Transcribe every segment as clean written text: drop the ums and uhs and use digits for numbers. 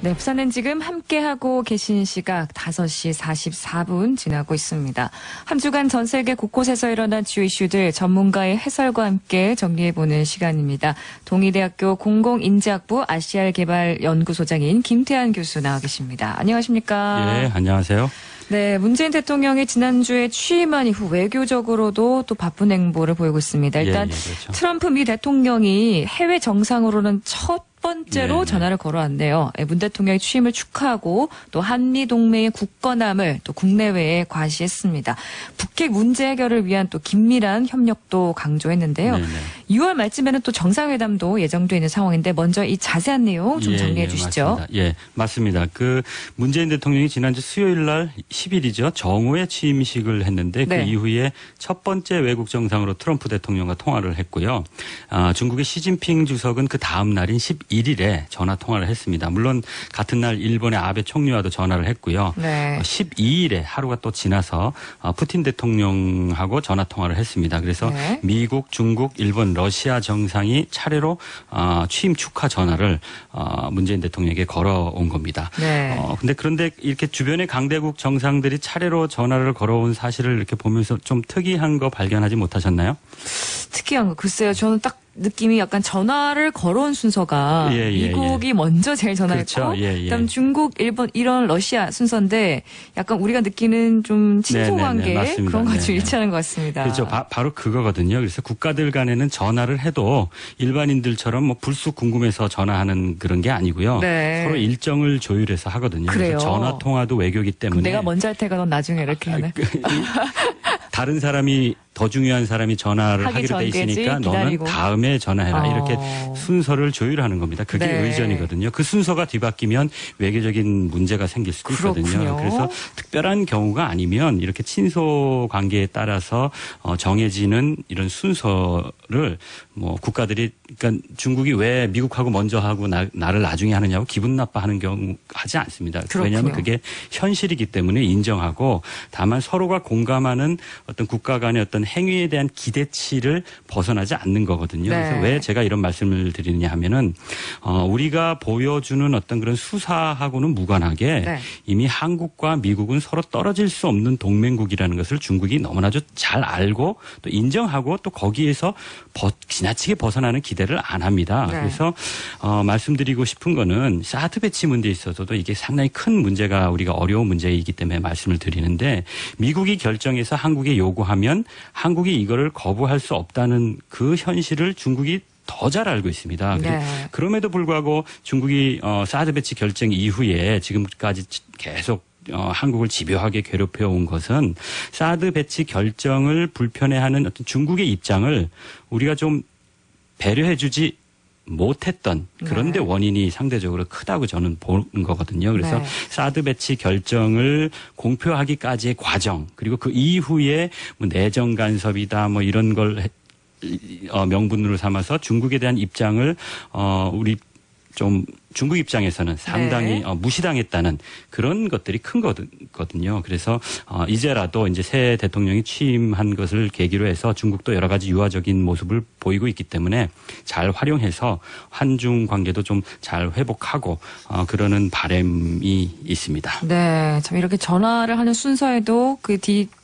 네, 부산은 지금 함께하고 계신 시각 5시 44분 지나고 있습니다. 한 주간 전 세계 곳곳에서 일어난 주요 이슈들 전문가의 해설과 함께 정리해보는 시간입니다. 동의대학교 공공인재학부 아시아개발연구소장인 김태한 교수 나와 계십니다. 안녕하십니까? 예, 안녕하세요. 네, 문재인 대통령이 지난주에 취임한 이후 외교적으로도 또 바쁜 행보를 보이고 있습니다. 일단 그렇죠. 트럼프 미 대통령이 해외 정상으로는 첫 번째로 전화를 걸어왔네요. 문 대통령의 취임을 축하하고 또 한미 동맹의 굳건함을 또 국내외에 과시했습니다. 북핵 문제 해결을 위한 또 긴밀한 협력도 강조했는데요. 6월 말쯤에는 또 정상회담도 예정돼 있는 상황인데 먼저 이 자세한 내용 좀 정리해 주시죠. 맞습니다. 예, 맞습니다. 그 문재인 대통령이 지난주 수요일 날 10일이죠. 정오에 취임식을 했는데 그 이후에 첫 번째 외국 정상으로 트럼프 대통령과 통화를 했고요. 중국의 시진핑 주석은 그 다음 날인 11일에 전화 통화를 했습니다. 물론 같은 날 일본의 아베 총리와도 전화를 했고요. 12일에 하루가 또 지나서 푸틴 대통령하고 전화 통화를 했습니다. 그래서 미국, 중국, 일본, 러시아 정상이 차례로 취임 축하 전화를 문재인 대통령에게 걸어온 겁니다. 그런데 이렇게 주변의 강대국 정상들이 차례로 전화를 걸어온 사실을 이렇게 보면서 좀 특이한 거 발견하지 못하셨나요? 특이한 거 글쎄요. 저는 딱 느낌이 약간 전화를 걸어온 순서가 미국이 먼저 제일 전화했고 그다음 중국, 일본 이런 러시아 순서인데 약간 우리가 느끼는 좀 친소관계 그런 거 좀 일치하는 것 같습니다. 그렇죠. 바로 그거거든요. 그래서 국가들 간에는 전화를 해도 일반인들처럼 뭐 불쑥 궁금해서 전화하는 그런 게 아니고요. 서로 일정을 조율해서 하거든요. 그래서 전화 통화도 외교이기 때문에 내가 먼저 할 테가 넌 나중에 이렇게 하네. 다른 사람이 더 중요한 사람이 전화를 하기로 돼 있으니까 너는 다음에 전화해라. 이렇게 순서를 조율하는 겁니다. 그게 의전이거든요. 그 순서가 뒤바뀌면 외교적인 문제가 생길 수도 있거든요. 그래서 특별한 경우가 아니면 이렇게 친소 관계에 따라서 정해지는 이런 순서를 뭐 국가들이 그러니까 중국이 왜 미국하고 먼저 하고 나를 나중에 하느냐고 기분 나빠하는 경우 하지 않습니다. 왜냐하면 그게 현실이기 때문에 인정하고 다만 서로가 공감하는 어떤 국가 간의 어떤 행위에 대한 기대치를 벗어나지 않는 거거든요. 그래서 왜 제가 이런 말씀을 드리느냐 하면은 우리가 보여주는 어떤 그런 수사하고는 무관하게 이미 한국과 미국은 서로 떨어질 수 없는 동맹국이라는 것을 중국이 너무나도 잘 알고 또 인정하고 또 거기에서 지나치게 벗어나는 기대를 안 합니다. 그래서 말씀드리고 싶은 거는 사드 배치 문제에 있어서도 이게 상당히 큰 문제가 우리가 어려운 문제이기 때문에 말씀을 드리는데 미국이 결정해서 한국에 요구하면 한국이 이거를 거부할 수 없다는 그 현실을 중국이 더 잘 알고 있습니다. 그럼에도 불구하고 중국이 사드 배치 결정 이후에 지금까지 계속 한국을 집요하게 괴롭혀 온 것은 사드 배치 결정을 불편해하는 어떤 중국의 입장을 우리가 좀 배려해주지 못했던 그런데 원인이 상대적으로 크다고 저는 보는 거거든요. 그래서 사드 배치 결정을 공표하기까지의 과정 그리고 그 이후에 뭐 내정 간섭이다 뭐 이런 걸 명분으로 삼아서 중국에 대한 입장을 우리 좀 중국 입장에서는 상당히 무시당했다는 그런 것들이 큰 거거든요. 그래서 이제라도 이제 새 대통령이 취임한 것을 계기로 해서 중국도 여러 가지 유화적인 모습을 보이고 있기 때문에 잘 활용해서 한중 관계도 좀 잘 회복하고 그러는 바람이 있습니다. 네, 참 이렇게 전화를 하는 순서에도 그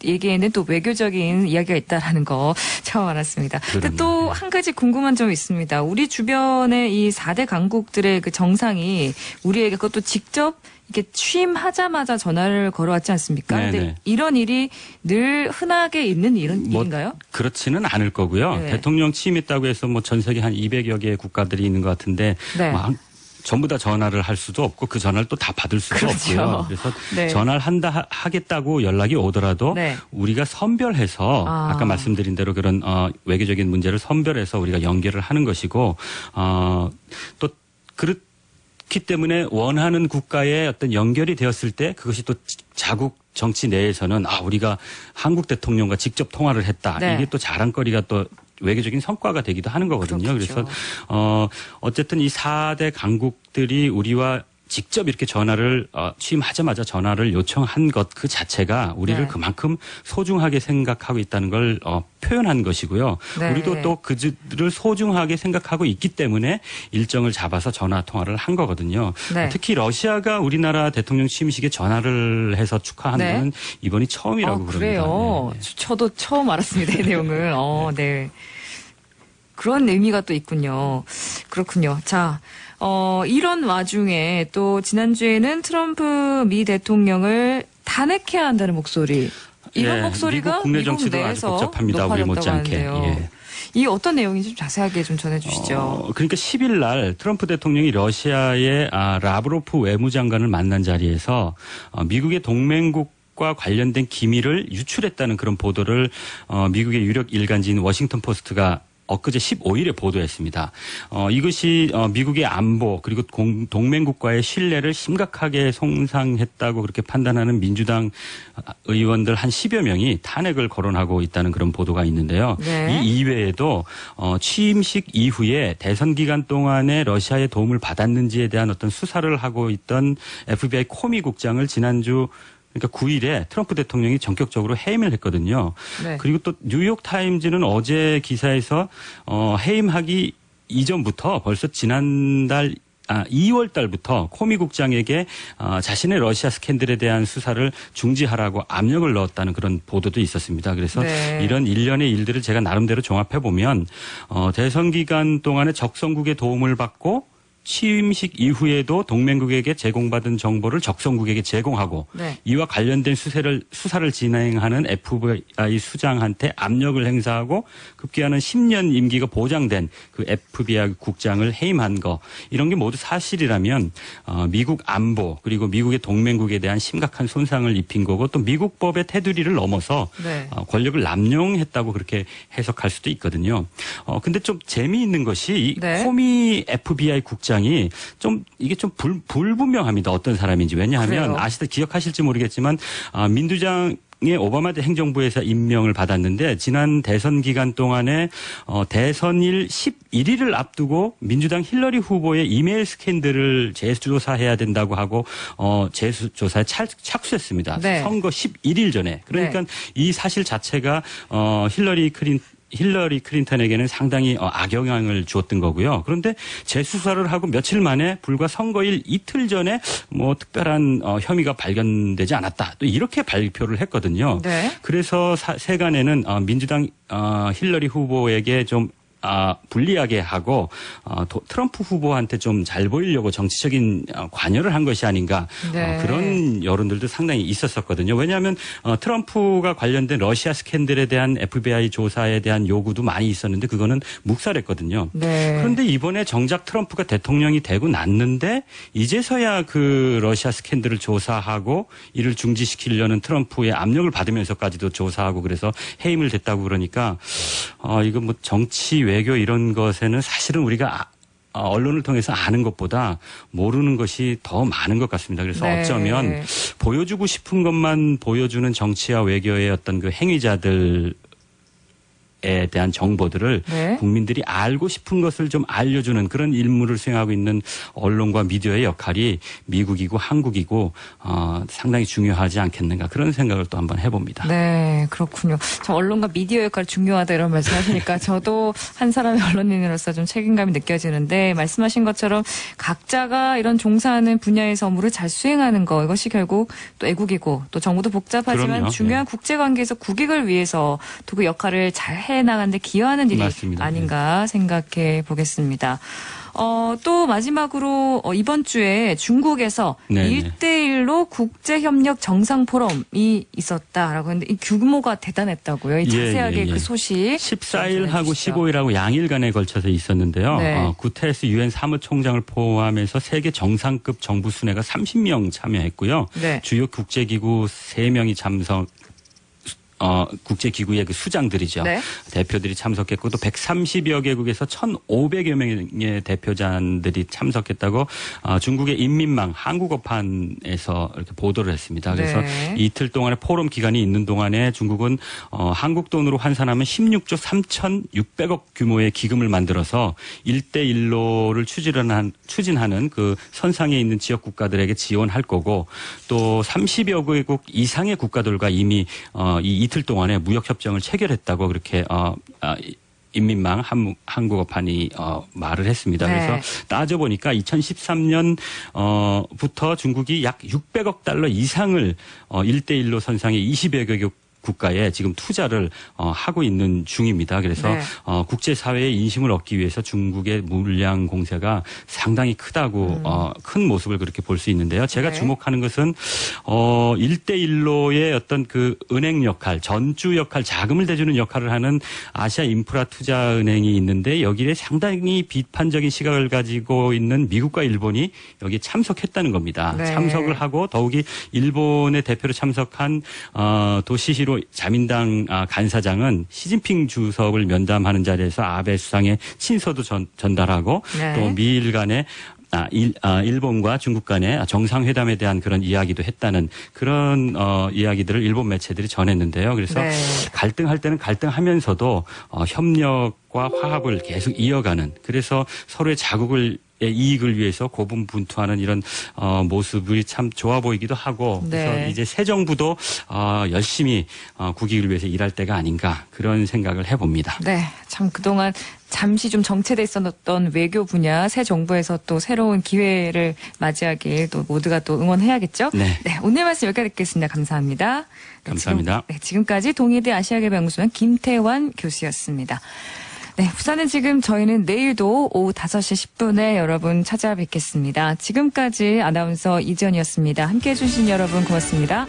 얘기에는 또 외교적인 이야기가 있다라는 거 처음 알았습니다. 근데 또 한 가지 궁금한 점이 있습니다. 우리 주변의 이 4대 강국들의 그 정상이 우리에게 그것도 직접 이렇게 취임하자마자 전화를 걸어왔지 않습니까? 근데 이런 일이 늘 흔하게 있는 일인가요? 그렇지는 않을 거고요. 대통령 취임했다고 해서 뭐 전 세계 한 200여 개의 국가들이 있는 것 같은데 전부 다 전화를 할 수도 없고 그 전화를 또 다 받을 수도 없고요. 그래서 전화를 하겠다고 연락이 오더라도 우리가 선별해서 아까 말씀드린 대로 그런 외교적인 문제를 선별해서 우리가 연결을 하는 것이고 또 그렇기 때문에 원하는 국가에 어떤 연결이 되었을 때 그것이 또 자국 정치 내에서는 우리가 한국 대통령과 직접 통화를 했다. 이게 또 자랑거리가 또 외교적인 성과가 되기도 하는 거거든요. 그래서 어쨌든 이 4대 강국들이 우리와 직접 이렇게 전화를 취임하자마자 전화를 요청한 것 그 자체가 우리를 네. 그만큼 소중하게 생각하고 있다는 걸 표현한 것이고요. 네. 우리도 또 그들을 소중하게 생각하고 있기 때문에 일정을 잡아서 전화 통화를 한 거거든요. 네. 특히 러시아가 우리나라 대통령 취임식에 전화를 해서 축하한 네. 건 이번이 처음이라고 그럽니다. 그래요. 네. 저도 처음 알았습니다. 이 내용을. 네. 그런 의미가 또 있군요. 그렇군요. 자, 이런 와중에 또 지난주에는 트럼프 미 대통령을 탄핵해야 한다는 목소리. 이런 예, 목소리가 미국 국내 정치도 아주 내에서 복잡합니다. 우리 못지않게. 높아졌다고 하는데요. 이 어떤 내용인지 좀 자세하게 좀 전해주시죠. 그러니까 10일 날 트럼프 대통령이 러시아의 라브로프 외무장관을 만난 자리에서 미국의 동맹국과 관련된 기밀을 유출했다는 그런 보도를 미국의 유력 일간지인 워싱턴 포스트가 엊그제 15일에 보도했습니다. 이것이 미국의 안보 그리고 동맹국과의 신뢰를 심각하게 손상했다고 그렇게 판단하는 민주당 의원들 한 10여 명이 탄핵을 거론하고 있다는 그런 보도가 있는데요. 네. 이 이외에도 취임식 이후에 대선 기간 동안에 러시아의 도움을 받았는지에 대한 어떤 수사를 하고 있던 FBI 코미 국장을 지난주 그러니까 9일에 트럼프 대통령이 전격적으로 해임을 했거든요. 네. 그리고 또 뉴욕 타임즈는 어제 기사에서 해임하기 이전부터 벌써 지난달 2월 달부터 코미 국장에게 자신의 러시아 스캔들에 대한 수사를 중지하라고 압력을 넣었다는 그런 보도도 있었습니다. 그래서 네. 이런 일련의 일들을 제가 나름대로 종합해 보면 대선 기간 동안에 적성국의 도움을 받고 취임식 이후에도 동맹국에게 제공받은 정보를 적성국에게 제공하고 네. 이와 관련된 수사를 진행하는 FBI 수장한테 압력을 행사하고 급기야는 10년 임기가 보장된 그 FBI 국장을 해임한 거 이런 게 모두 사실이라면 미국 안보 그리고 미국의 동맹국에 대한 심각한 손상을 입힌 거고 또 미국 법의 테두리를 넘어서 네. 권력을 남용했다고 그렇게 해석할 수도 있거든요. 근데 좀 재미있는 것이 이 네. 코미 FBI 국장이 이게 좀 불분명합니다. 어떤 사람인지. 왜냐하면 그래요. 기억하실지 모르겠지만 민주당의 오바마 행정부에서 임명을 받았는데 지난 대선 기간 동안에 대선일 11일을 앞두고 민주당 힐러리 후보의 이메일 스캔들을 재조사해야 된다고 하고 재조사에 착수했습니다. 네. 선거 11일 전에. 그러니까 네. 이 사실 자체가 힐러리 클린턴에게는 상당히 악영향을 주었던 거고요. 그런데 재수사를 하고 며칠 만에 불과 선거일 이틀 전에 뭐 특별한 혐의가 발견되지 않았다. 또 이렇게 발표를 했거든요. 네. 그래서 세간에는 민주당 힐러리 후보에게 좀 불리하게 하고 트럼프 후보한테 좀 잘 보이려고 정치적인 관여를 한 것이 아닌가 네. 그런 여론들도 상당히 있었었거든요. 왜냐하면 트럼프가 관련된 러시아 스캔들에 대한 FBI 조사에 대한 요구도 많이 있었는데 그거는 묵살했거든요. 네. 그런데 이번에 정작 트럼프가 대통령이 되고 났는데 이제서야 그 러시아 스캔들을 조사하고 이를 중지시키려는 트럼프의 압력을 받으면서까지도 조사하고 그래서 해임을 됐다고 그러니까 이거 뭐 정치 외교 이런 것에는 사실은 우리가 언론을 통해서 아는 것보다 모르는 것이 더 많은 것 같습니다. 그래서 네. 어쩌면 보여주고 싶은 것만 보여주는 정치와 외교의 어떤 그 행위자들 에 대한 정보들을 네. 국민들이 알고 싶은 것을 좀 알려주는 그런 임무를 수행하고 있는 언론과 미디어의 역할이 미국이고 한국이고 상당히 중요하지 않겠는가 그런 생각을 또 한번 해봅니다. 네, 그렇군요. 참 언론과 미디어 역할 중요하다 이런 말씀하시니까 저도 한 사람의 언론인으로서 좀 책임감이 느껴지는데 말씀하신 것처럼 각자가 이런 종사하는 분야에서 업무를 잘 수행하는 거 이것이 결국 또 애국이고 또 정부도 복잡하지만 그럼요. 중요한 국제관계에서 국익을 위해서 또 그 역할을 잘 해나가는 데 기여하는 일이 맞습니다. 아닌가 생각해 보겠습니다. 또 마지막으로 이번 주에 중국에서 네네. 1대1로 국제협력 정상포럼이 있었다라고 했는데 이 규모가 대단했다고요. 이 자세하게 그 소식 14일하고 15일하고 양일간에 걸쳐서 있었는데요. 네. 구테레스 유엔 사무총장을 포함해서 세계 정상급 정부 순회가 30명 참여했고요. 네. 주요 국제기구 3명이 국제기구의 그 수장들이죠. 네. 대표들이 참석했고 또 130여 개국에서 1,500여 명의 대표자들이 참석했다고 중국의 인민망 한국어판에서 이렇게 보도를 했습니다. 그래서 네. 이틀 동안의 포럼 기간이 있는 동안에 중국은 한국 돈으로 환산하면 16조 3,600억 규모의 기금을 만들어서 1대1로를 추진하는 그 선상에 있는 지역 국가들에게 지원할 거고 또 30여 개국 이상의 국가들과 이미 이 이틀 동안에 무역협정을 체결했다고 그렇게 인민망 한국어판이 말을 했습니다. 네. 그래서 따져보니까 2013년부터 중국이 약 600억 달러 이상을 1대1로 선상의 20여 개국 국가에 지금 투자를 하고 있는 중입니다. 그래서 네. 국제사회의 인심을 얻기 위해서 중국의 물량 공세가 상당히 크다고 큰 모습을 그렇게 볼 수 있는데요. 제가 네. 주목하는 것은 1대1로의 어떤 그 은행 역할, 전주 역할, 자금을 대주는 역할을 하는 아시아 인프라 투자은행이 있는데 여기에 상당히 비판적인 시각을 가지고 있는 미국과 일본이 여기에 참석했다는 겁니다. 네. 참석을 하고 더욱이 일본의 대표로 참석한 도시히로 자민당 간사장은 시진핑 주석을 면담하는 자리에서 아베 수상의 친서도 전달하고 네. 또 미일 간의 일본과 중국 간의 정상회담에 대한 그런 이야기도 했다는 그런 이야기들을 일본 매체들이 전했는데요. 그래서 네. 갈등할 때는 갈등하면서도 협력과 화합을 계속 이어가는 그래서 서로의 자국을 이익을 위해서 고분분투하는 이런 모습이 참 좋아 보이기도 하고 그래서 네. 이제 새 정부도 열심히 국익을 위해서 일할 때가 아닌가 그런 생각을 해봅니다. 네, 참 그동안 잠시 좀 정체돼 있었던 외교 분야 새 정부에서 또 새로운 기회를 맞이하길 또 모두가 또 응원해야겠죠. 네. 네, 오늘 말씀 여기까지 듣겠습니다. 감사합니다. 네, 감사합니다. 지금까지 동의대 아시아개발연구소장 김태환 교수였습니다. 네, 부산은 지금 저희는 내일도 오후 5시 10분에 여러분 찾아뵙겠습니다. 지금까지 아나운서 이지연이었습니다. 함께해 주신 여러분 고맙습니다.